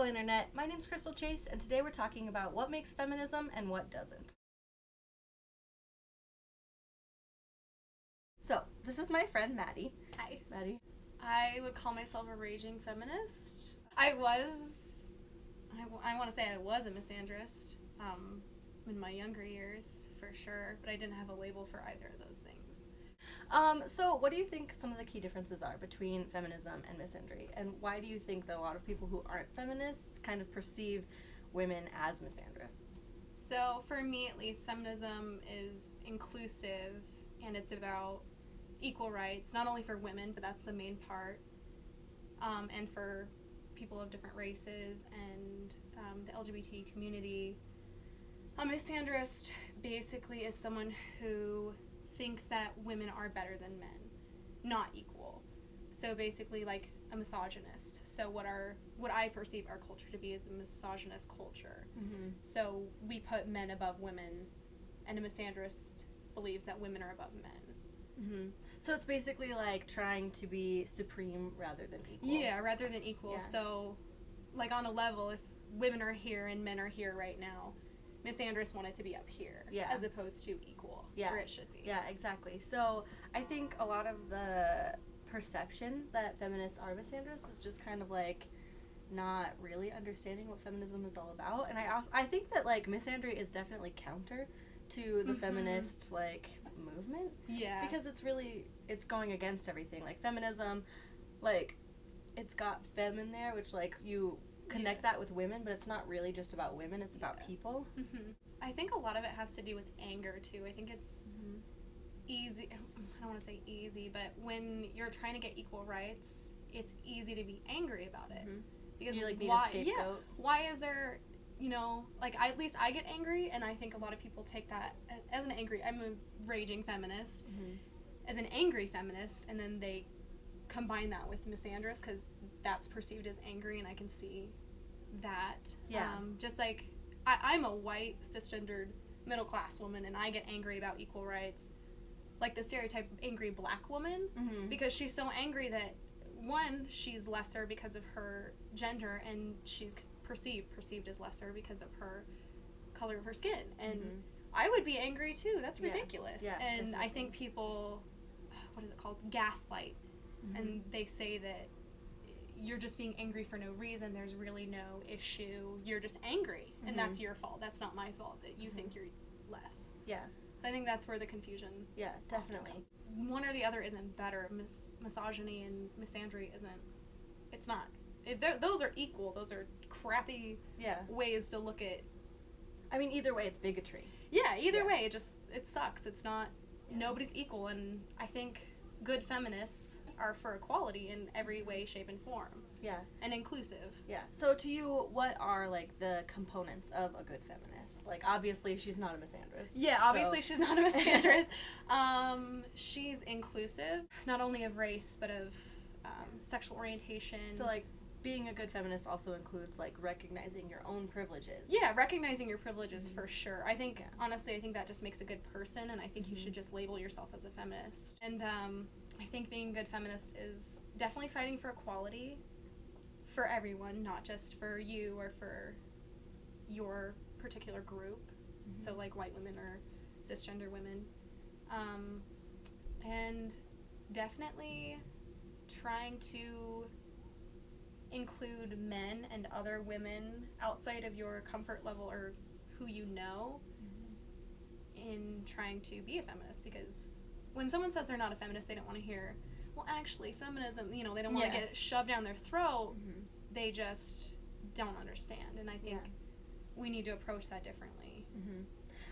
Internet. My name's Crystal Chase, and today we're talking about what makes feminism and what doesn't. So, this is my friend Maddie. Hi. Maddie. I would call myself a raging feminist. I want to say I was a misandrist in my younger years, for sure, but I didn't have a label for either of those things. So what do you think some of the key differences are between feminism and misandry? And why do you think that a lot of people who aren't feminists kind of perceive women as misandrists? So for me, at least, feminism is inclusive, and it's about equal rights, not only for women, but that's the main part, and for people of different races and the LGBT community. A misandrist basically is someone who thinks that women are better than men, not equal. So basically like a misogynist. So what I perceive our culture to be is a misogynist culture. Mm-hmm. So we put men above women, and a misandrist believes that women are above men. Mm-hmm. So it's basically like trying to be supreme rather than equal. Yeah, rather than equal. Yeah. So like on a level, if women are here and men are here right now, misandrists want it to be up here, yeah, as opposed to equal, yeah, where it should be. Yeah, exactly. So I think a lot of the perception that feminists are misandrists is just kind of like not really understanding what feminism is all about. And I think that like misandry is definitely counter to the feminist like movement. Yeah. Because it's going against everything. Like feminism, like it's got femme in there, which like you connect that with women, but it's not really just about women, it's about people. I think a lot of it has to do with anger too. I think it's easy, I don't want to say easy, but when you're trying to get equal rights, it's easy to be angry about it. Because you like need why, a scapegoat. Yeah, why is there, like at least I get angry, and I think a lot of people take that as I'm a raging feminist, as an angry feminist, and then they combine that with misandrist because that's perceived as angry, and I can see that. Yeah. Just like I'm a white cisgendered middle class woman, and I get angry about equal rights, like the stereotype of angry black woman, because she's so angry that one, she's lesser because of her gender, and she's perceived as lesser because of her color of her skin, and I would be angry too. That's ridiculous. Yeah, and definitely. I think people, what is it called, gaslight, and they say that you're just being angry for no reason, there's really no issue, you're just angry, and that's your fault, that's not my fault that you think you're less. Yeah. So I think that's where the confusion, yeah, definitely, one or the other isn't better. Misogyny and misandry it's not. Those are equal. Those are crappy ways to look at. I mean, either way, it's bigotry. Yeah, either way, it sucks. It's not, nobody's equal, and I think good feminists are for equality in every way, shape, and form. Yeah. And inclusive. Yeah. So to you, what are like the components of a good feminist? Like obviously she's not a misandrist. Yeah, obviously she's not a misandrist. She's inclusive, not only of race, but of sexual orientation. So like being a good feminist also includes like recognizing your own privileges. Yeah, recognizing your privileges for sure. I think, honestly, I think that just makes a good person, and I think you should just label yourself as a feminist. And I think being a good feminist is definitely fighting for equality for everyone, not just for you or for your particular group. So like white women or cisgender women. And definitely trying to include men and other women outside of your comfort level or who you know in trying to be a feminist, because when someone says they're not a feminist, they don't want to hear, well, actually, feminism, they don't want to get it shoved down their throat. They just don't understand, and I think we need to approach that differently.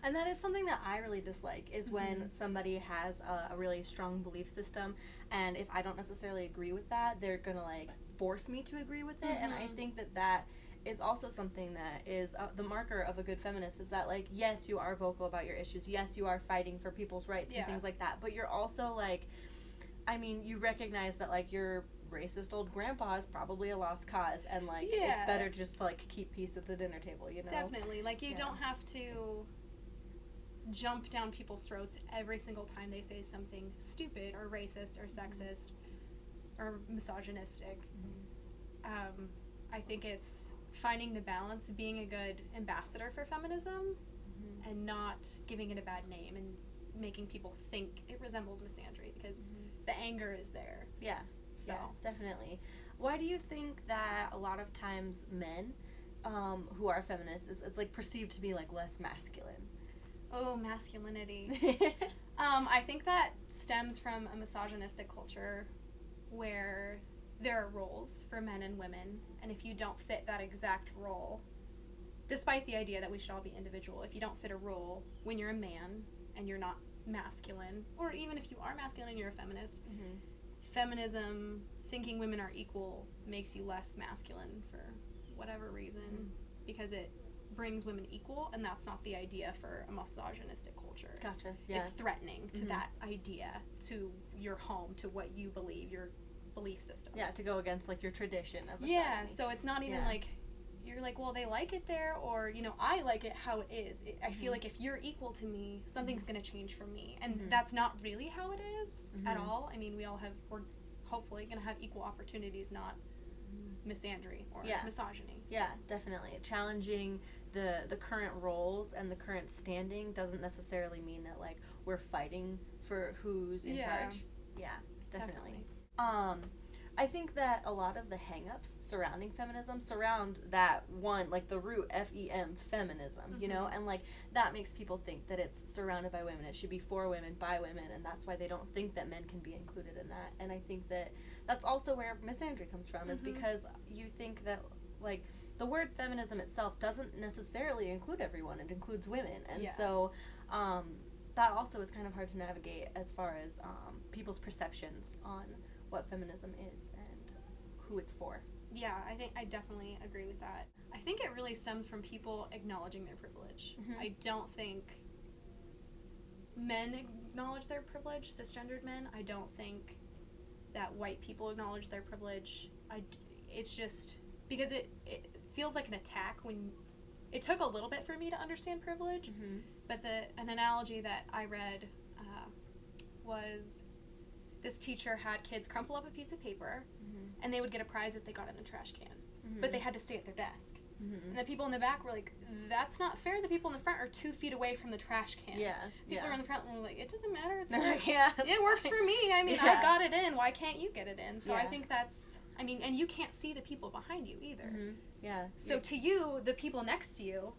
And that is something that I really dislike, is when somebody has a really strong belief system, and if I don't necessarily agree with that, they're gonna like force me to agree with it. And I think that is also something that is the marker of a good feminist, is that like, yes, you are vocal about your issues, yes, you are fighting for people's rights and things like that, but you're also like, I mean, you recognize that like your racist old grandpa is probably a lost cause, and like it's better just to like keep peace at the dinner table, Definitely. Like you don't have to jump down people's throats every single time they say something stupid or racist or sexist or misogynistic. I think it's finding the balance, being a good ambassador for feminism, and not giving it a bad name and making people think it resembles misandry, because the anger is there. Yeah. So definitely. Why do you think that a lot of times men who are feminists, it's like perceived to be like less masculine? Oh, masculinity. I think that stems from a misogynistic culture where there are roles for men and women, and if you don't fit that exact role, despite the idea that we should all be individual, if you don't fit a role when you're a man and you're not masculine, or even if you are masculine and you're a feminist, feminism, thinking women are equal, makes you less masculine for whatever reason, because it brings women equal, and that's not the idea for a misogynistic culture. Gotcha. Yeah. It's threatening to that idea, to your home, to what you believe, your belief system. Yeah, to go against like your tradition of misogyny. Yeah, so it's not even like you're like, well, they like it there, or you know, I like it how it is. I feel like if you're equal to me, something's gonna change for me, and that's not really how it is at all. I mean, we're hopefully gonna have equal opportunities, not misandry or misogyny. So. Yeah, definitely. Challenging the current roles and the current standing doesn't necessarily mean that like we're fighting for who's in charge. Yeah, definitely. I think that a lot of the hang-ups surrounding feminism surround that one, like the root F-E-M, feminism, you know, and like that makes people think that it's surrounded by women, it should be for women, by women, and that's why they don't think that men can be included in that. And I think that that's also where misandry comes from, is because you think that like the word feminism itself doesn't necessarily include everyone, it includes women, and so that also is kind of hard to navigate as far as people's perceptions on what feminism is and who it's for. Yeah, I think I definitely agree with that. I think it really stems from people acknowledging their privilege. I don't think men acknowledge their privilege, cisgendered men. I don't think that white people acknowledge their privilege. It's just because it feels like an attack when it took a little bit for me to understand privilege, but an analogy that I read was this teacher had kids crumple up a piece of paper and they would get a prize if they got it in the trash can, but they had to stay at their desk. And the people in the back were like, that's not fair. The people in the front are 2 feet away from the trash can. People are in the front and were like, it doesn't matter. It's it works for me. I mean, I got it in. Why can't you get it in? So I think that's, I mean, and you can't see the people behind you either. So to you, the people next to you,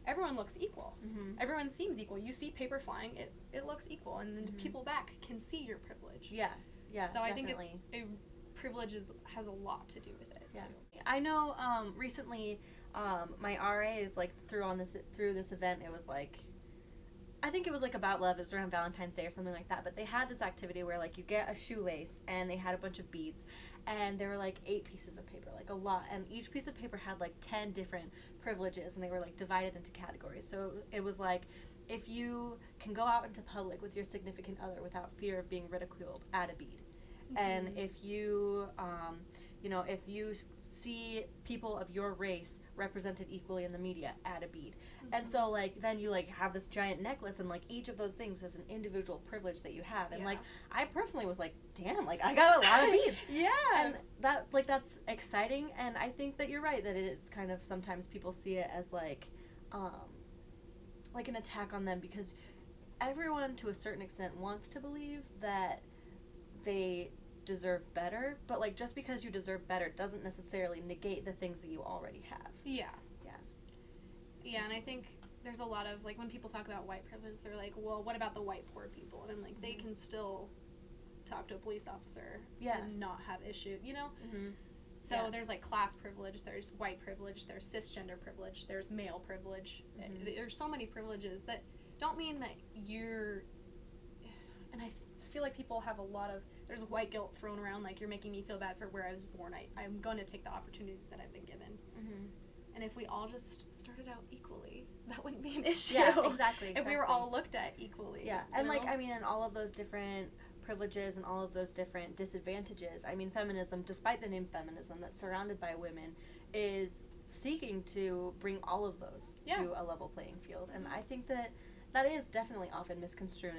everyone looks equal. Everyone seems equal. You see paper flying, it looks equal, and then the people back can see your privilege. So I think privilege has a lot to do with it too. I know recently my RA is like through this event, it was like, I think it was like about love, it was around Valentine's Day or something like that, but they had this activity where like you get a shoelace and they had a bunch of beads, and there were like 8 pieces of paper, like a lot, and each piece of paper had like 10 different privileges, and they were like divided into categories. So it was like, if you can go out into public with your significant other without fear of being ridiculed, add a bead. And if you if you see people of your race represented equally in the media, add a bead. And so like then you like have this giant necklace, and like each of those things is an individual privilege that you have. And like I personally was like, damn, like I got a lot of beads. And that like that's exciting, and I think that you're right that it is kind of, sometimes people see it as like an attack on them, because everyone to a certain extent wants to believe that they deserve better, but like just because you deserve better doesn't necessarily negate the things that you already have. And I think there's a lot of like, when people talk about white privilege, they're like, well, what about the white poor people? And I'm like, they can still talk to a police officer and not have issue, you know? So there's like class privilege, there's white privilege, there's cisgender privilege, there's male privilege. There's so many privileges that don't mean that you're, and I feel like people have a lot of, there's white guilt thrown around, like you're making me feel bad for where I was born. I'm going to take the opportunities that I've been given. And if we all just started out equally, that wouldn't be an issue. Exactly. If we were all looked at equally. And like, I mean, and all of those different privileges and all of those different disadvantages, I mean, feminism, despite the name feminism, that's surrounded by women, is seeking to bring all of those to a level playing field. And I think that that is definitely often misconstrued.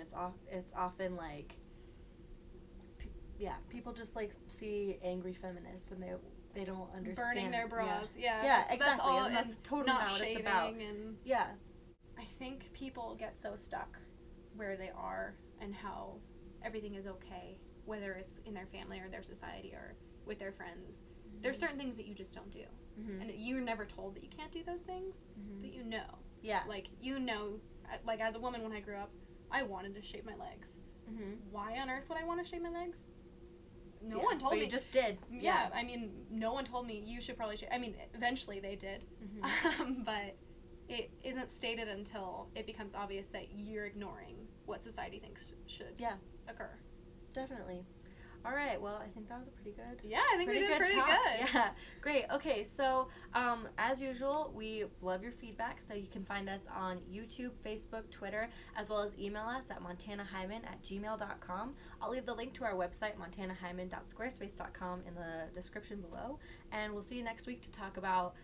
It's often like, people just like see angry feminists and they they don't understand. Burning their bras. Yeah, exactly. That's all. And that's totally not not what shaving it's about. And Yeah. I think people get so stuck where they are and how everything is okay, whether it's in their family or their society or with their friends. Mm-hmm. There's certain things that you just don't do. Mm-hmm. And you're never told that you can't do those things, but you know. Yeah. Like, you know, like, as a woman when I grew up, I wanted to shave my legs. Mm-hmm. Why on earth would I want to shave my legs? No one told me. You just did. Yeah, I mean, no one told me you should probably shave. I mean, eventually they did. Mm-hmm. But it isn't stated until it becomes obvious that you're ignoring what society thinks should occur. Definitely. All right, well, I think that was a pretty good. Yeah, I think we did pretty good. Yeah, great. Okay, so as usual, we love your feedback. So you can find us on YouTube, Facebook, Twitter, as well as email us at montanahaimin@gmail.com. I'll leave the link to our website, montanahaimin.squarespace.com, in the description below. And we'll see you next week to talk about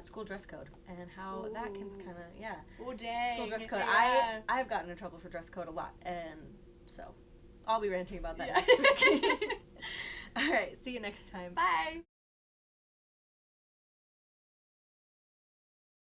school dress code and how that can kind of, Oh, dang. School dress code. Yeah. I've gotten in trouble for dress code a lot, and so I'll be ranting about that next week. All right, see you next time. Bye.